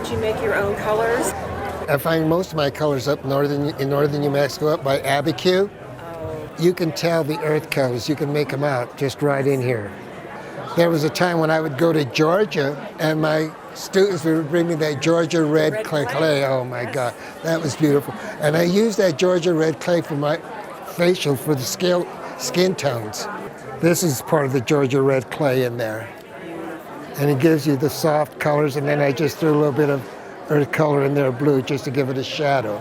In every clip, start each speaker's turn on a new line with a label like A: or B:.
A: Did you make your own colors?
B: I find most of my colors up in northern New Mexico, up by Abiquiu. You can tell the earth colors. You can make them out just right in here. There was a time when I would go to Georgia and my students would bring me that Georgia red clay. Oh my God, that was beautiful. And I used that Georgia red clay for my facial, for the skin tones. This is part of the Georgia red clay in there. And it gives you the soft colors, and then I just threw a little bit of earth color in there, blue, just to give it a shadow.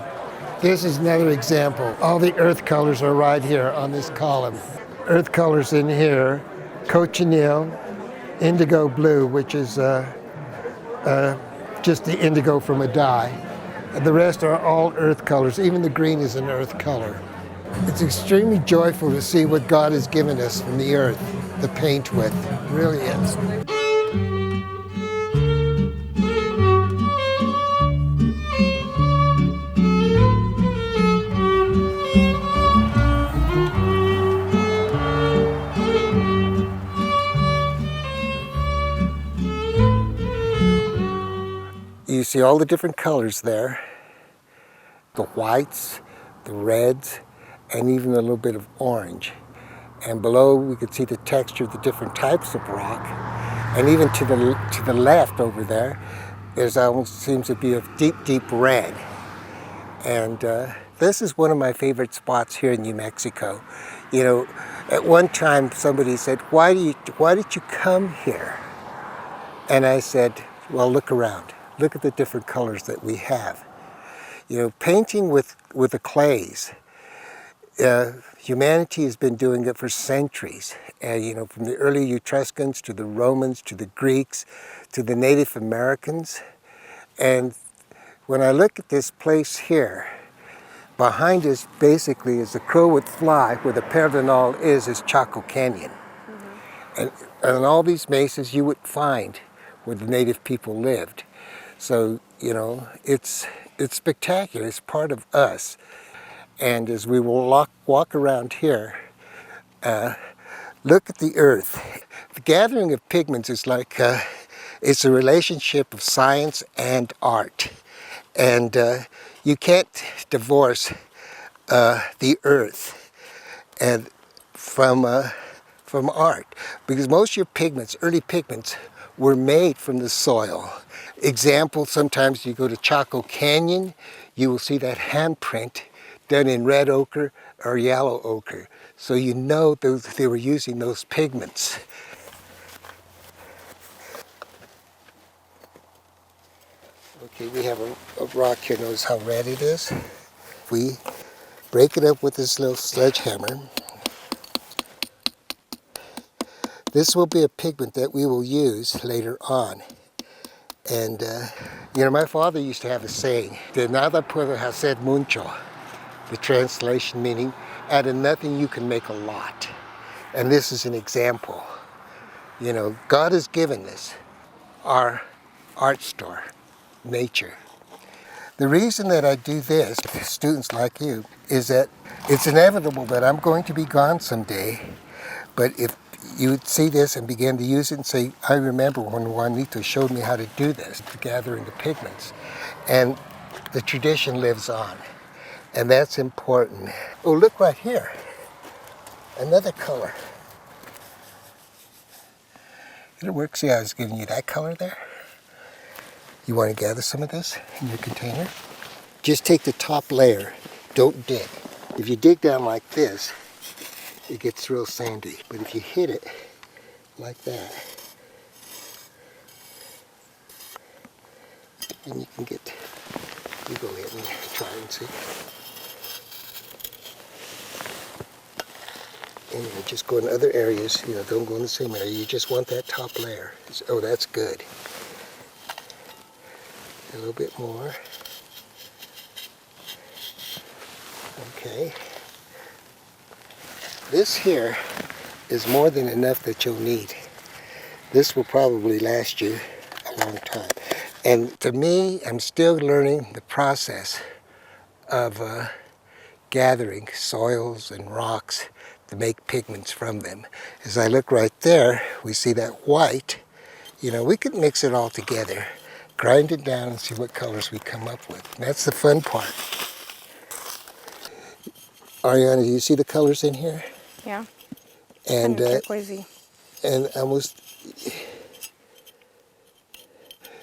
B: This is another example. All the earth colors are right here on this column. Earth colors in here, cochineal, indigo blue, which is just the indigo from a dye. And the rest are all earth colors. Even the green is an earth color. It's extremely joyful to see what God has given us from the earth to paint with. It really is. You see all the different colors there, the whites, the reds, and even a little bit of orange. And below we could see the texture of the different types of rock. And even to the left over there, there's almost seems to be a deep, deep red. And this is one of my favorite spots here in New Mexico. You know, at one time somebody said, why did you come here? And I said, well, look around. Look at the different colors that we have. You know, painting with the clays, humanity has been doing it for centuries. And, you know, from the early Etruscans to the Romans to the Greeks to the Native Americans. And when I look at this place here, behind us basically is the crow would fly, where the Pedernal is Chaco Canyon. Mm-hmm. And on all these mesas you would find where the native people lived. So, you know, it's spectacular. It's part of us. And as we will walk around here, look at the earth. The gathering of pigments is like, it's a relationship of science and art. And you can't divorce the earth and from art, because most of your pigments, early pigments, were made from the soil. Example, sometimes you go to Chaco Canyon, you will see that handprint done in red ochre or yellow ochre. So you know they were using those pigments. Okay, we have a rock here. Notice how red it is. We break it up with this little sledgehammer. This will be a pigment that we will use later on. And, you know, my father used to have a saying, de nada puedo hacer mucho. The translation meaning, out of nothing you can make a lot. And this is an example. You know, God has given us our art store, nature. The reason that I do this with students like you is that it's inevitable that I'm going to be gone someday. But if you would see this and begin to use it and say, I remember when Juanito showed me how to do this, to gathering the pigments. And the tradition lives on. And that's important. Oh, look right here. Another color. It'll work. See how I was giving you that color there? You want to gather some of this in your container? Just take the top layer. Don't dig. If you dig down like this, it gets real sandy. But if you hit it like that, then you can get, you go ahead and try and see. And you just go in other areas, you know, don't go in the same area. You just want that top layer. Oh, that's good. A little bit more. Okay. This here is more than enough that you'll need. This will probably last you a long time. And to me, I'm still learning the process of gathering soils and rocks to make pigments from them. As I look right there, we see that white. You know, we could mix it all together, grind it down and see what colors we come up with. And that's the fun part. Ariana, do you see the colors in here?
A: Yeah.
B: And
A: Kind of turquoisey.
B: and almost.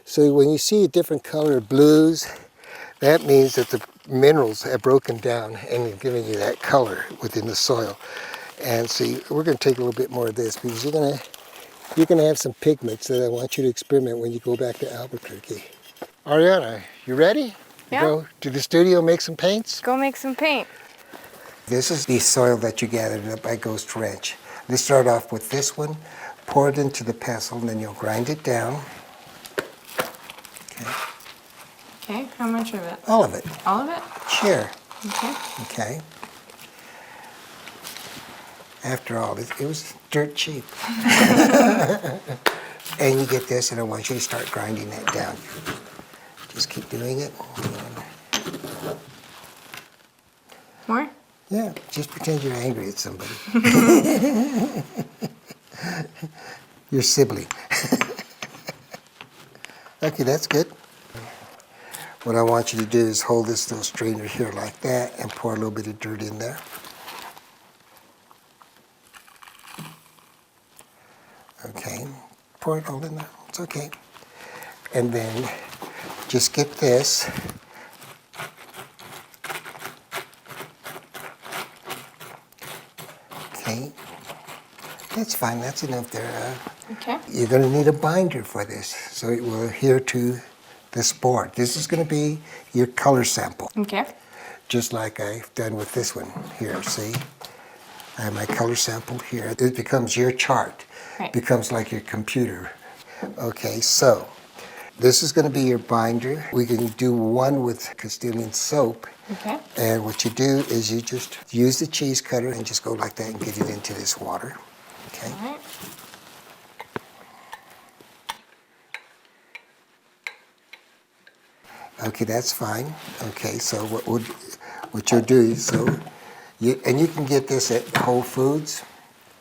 B: So when you see a different color, blues, that means that the minerals have broken down and giving you that color within the soil. And see, we're going to take a little bit more of this because you're going to have some pigments that I want you to experiment when you go back to Albuquerque. Ariana, you ready?
A: Yeah.
B: Go to the studio, make some paints?
A: Go make some paint.
B: This is the soil that you gathered up by Ghost Wrench. Let's start off with this one. Pour it into the pestle, and then you'll grind it down. Okay.
A: Okay, how much of it?
B: All of it.
A: All of it?
B: Sure.
A: Okay.
B: Okay. After all, it was dirt cheap. And you get this, and I want you to start grinding that down. Just keep doing it.
A: More?
B: Yeah, just pretend you're angry at somebody. Your sibling. Okay, that's good. What I want you to do is hold this little strainer here like that and pour a little bit of dirt in there. Okay, pour it all in there. It's okay. And then just get this. Okay, that's fine. That's enough there.
A: Okay.
B: You're going to need a binder for this, so it will adhere to this board. This is going to be your color sample,
A: Okay.
B: just like I've done with this one here. See, I have my color sample here. It becomes your chart.
A: Right.
B: It becomes like your computer. Okay, so this is going to be your binder. We can do one with Castilian soap.
A: Okay.
B: And what you do is you just use the cheese cutter and just go like that and get it into this water. Okay.
A: All right.
B: Okay, that's fine. Okay, so what you'll do is you can get this at Whole Foods,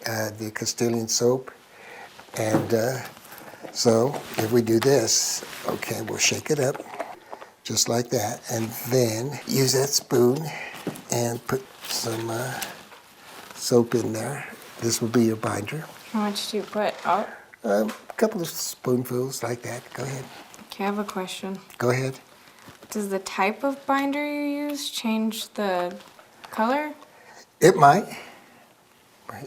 B: the Castilian soap, and so if we do this, okay, we'll shake it up just like that, and then use that spoon and put some soap in there. This will be your binder.
A: How much do you put out?
B: A couple of spoonfuls like that. Go ahead.
A: Okay, I have a question.
B: Go ahead.
A: Does the type of binder you use change the color?
B: It might.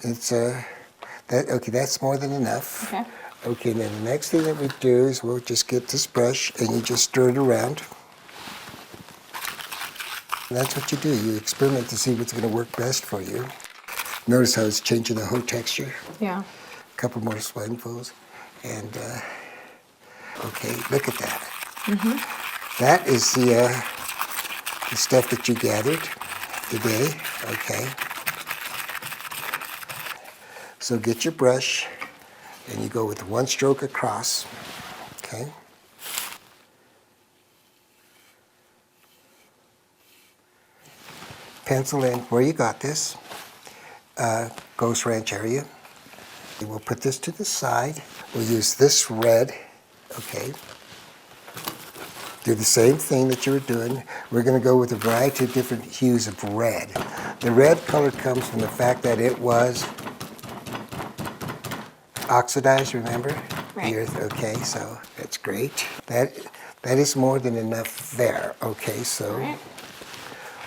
B: It's okay. That's more than enough.
A: Okay.
B: Okay. Then the next thing that we do is we'll just get this brush and you just stir it around. And that's what you do. You experiment to see what's going to work best for you. Notice how it's changing the whole texture.
A: Yeah.
B: A couple more spoonfuls, and okay. Look at that. Mm-hmm. That is the stuff that you gathered today. Okay. So get your brush and you go with one stroke across. Okay. Pencil in where you got this Ghost Ranch area. We'll put this to the side. We'll use this red. Okay. Do the same thing that you were doing. We're going to go with a variety of different hues of red. The red color comes from the fact that it was oxidized, remember?
A: Right.
B: The earth. Okay, so that's great. That is more than enough there. Okay, so
A: Right.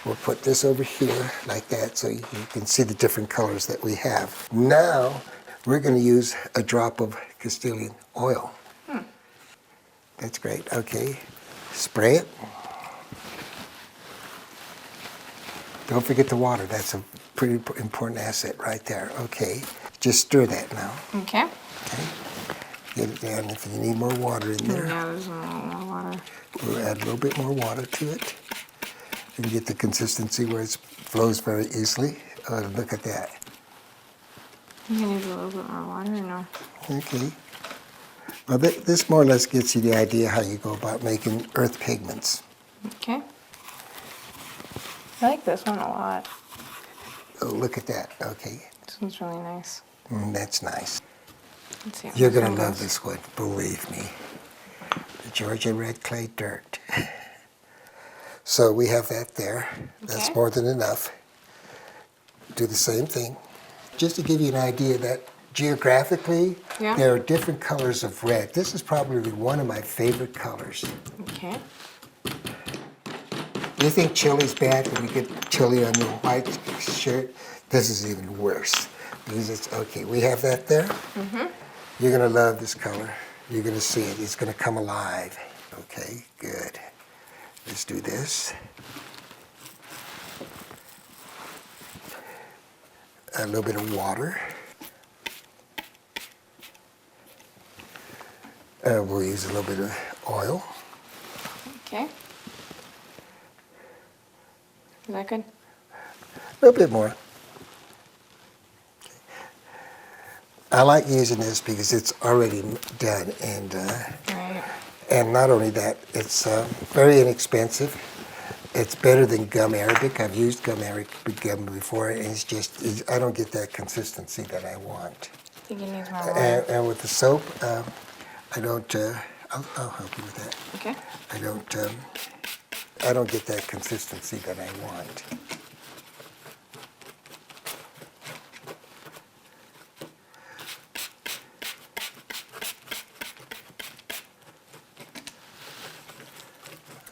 B: we'll put this over here like that so you can see the different colors that we have. Now, we're going to use a drop of Castilian oil. That's great. Okay. Spray it. Don't forget the water. That's a pretty important asset right there. Okay. Just stir that now.
A: Okay.
B: Okay. Get it down. If you need more water in there,
A: Yeah, there's a little more water.
B: we'll add a little bit more water to it. And get the consistency where it flows very easily. Look at that.
A: You need a little bit more water or no?
B: Okay. Well, this more or less gets you the idea how you go about making earth pigments.
A: Okay. I like this one a lot.
B: Oh, look at that. Okay.
A: This one's really nice.
B: That's nice.
A: Let's see how
B: You're
A: this
B: going to
A: one
B: love
A: goes.
B: this one, believe me. Georgia red clay dirt. So we have that there. That's
A: Okay.
B: more than enough. Do the same thing. Just to give you an idea that geographically,
A: Yeah.
B: there are different colors of red. This is probably one of my favorite colors.
A: Okay.
B: You think chili's bad when you get chili on your white shirt? This is even worse. Because it's, okay, we have that there. Mm-hmm. You're gonna love this color. You're gonna see it, it's gonna come alive. Okay, good. Let's do this. A little bit of water. We'll use a little bit of oil.
A: Okay. Is that good?
B: A little bit more. I like using this because it's already done,
A: Right.
B: and not only that, it's very inexpensive. It's better than gum arabic. I've used gum arabic gum before, and I don't get that consistency that I want.
A: I think it needs more water.
B: And with the soap, I don't. I'll help you with that.
A: Okay.
B: I don't get that consistency that I want.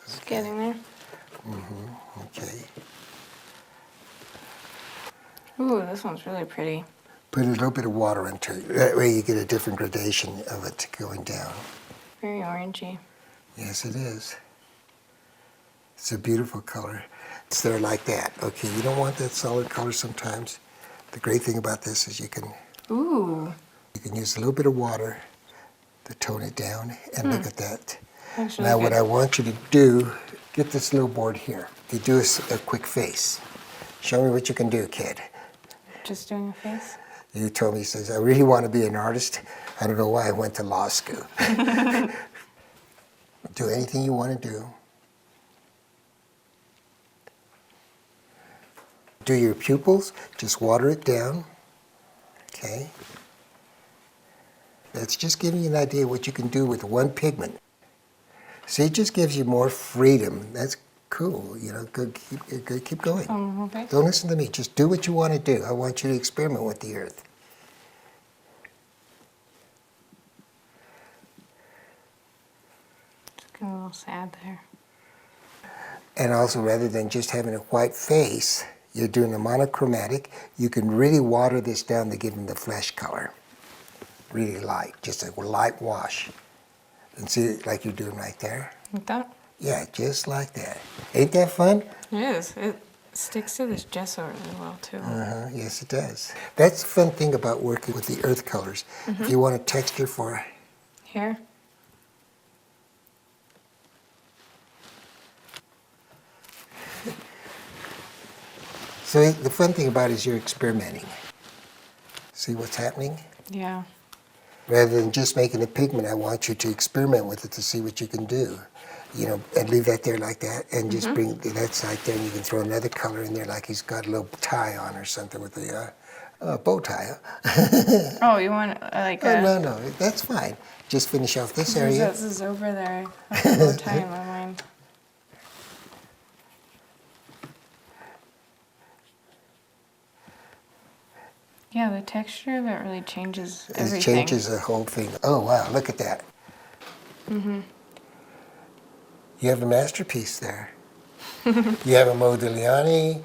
A: It's getting there.
B: Okay.
A: Ooh, this one's really pretty.
B: Put a little bit of water into it. That way you get a different gradation of it going down.
A: Very orangey.
B: Yes, it is. It's a beautiful color. It's there like that. Okay, you don't want that solid color sometimes. The great thing about this is you can
A: Ooh.
B: use a little bit of water to tone it down, and look at that.
A: That's
B: Now
A: really
B: what
A: good.
B: I want you to do, get this little board here. You do a quick face. Show me what you can do, kid.
A: Just doing a face?
B: You told me, he says, I really want to be an artist. I don't know why I went to law school. Do anything you want to do. Do your pupils, just water it down, okay? That's just giving you an idea of what you can do with one pigment. See, it just gives you more freedom. That's cool, you know, good, keep going.
A: Okay.
B: Don't listen to me, just do what you want to do. I want you to experiment with the earth.
A: Just getting a little sad there.
B: And also, rather than just having a white face, you're doing a monochromatic. You can really water this down to give them the flesh color. Really light, just a light wash. And see, like you're doing right there?
A: Like that?
B: Yeah, just like that. Ain't that fun?
A: It is. It sticks to this gesso really well, too.
B: Yes, it does. That's the fun thing about working with the earth colors. If you want a texture for
A: Here?
B: So the fun thing about it is you're experimenting. See what's happening?
A: Yeah.
B: Rather than just making a pigment, I want you to experiment with it to see what you can do. You know, and leave that there like that, and just bring that side there, and you can throw another color in there, like he's got a little tie on or something with a bow tie. Huh?
A: Oh, you want like
B: Oh,
A: a...
B: no, that's fine. Just finish off this area.
A: This is over there. I have a bow tie in my mind. Yeah, the texture of it really changes everything.
B: It changes the whole thing. Oh, wow, look at that. You have a masterpiece there. You have a Modigliani.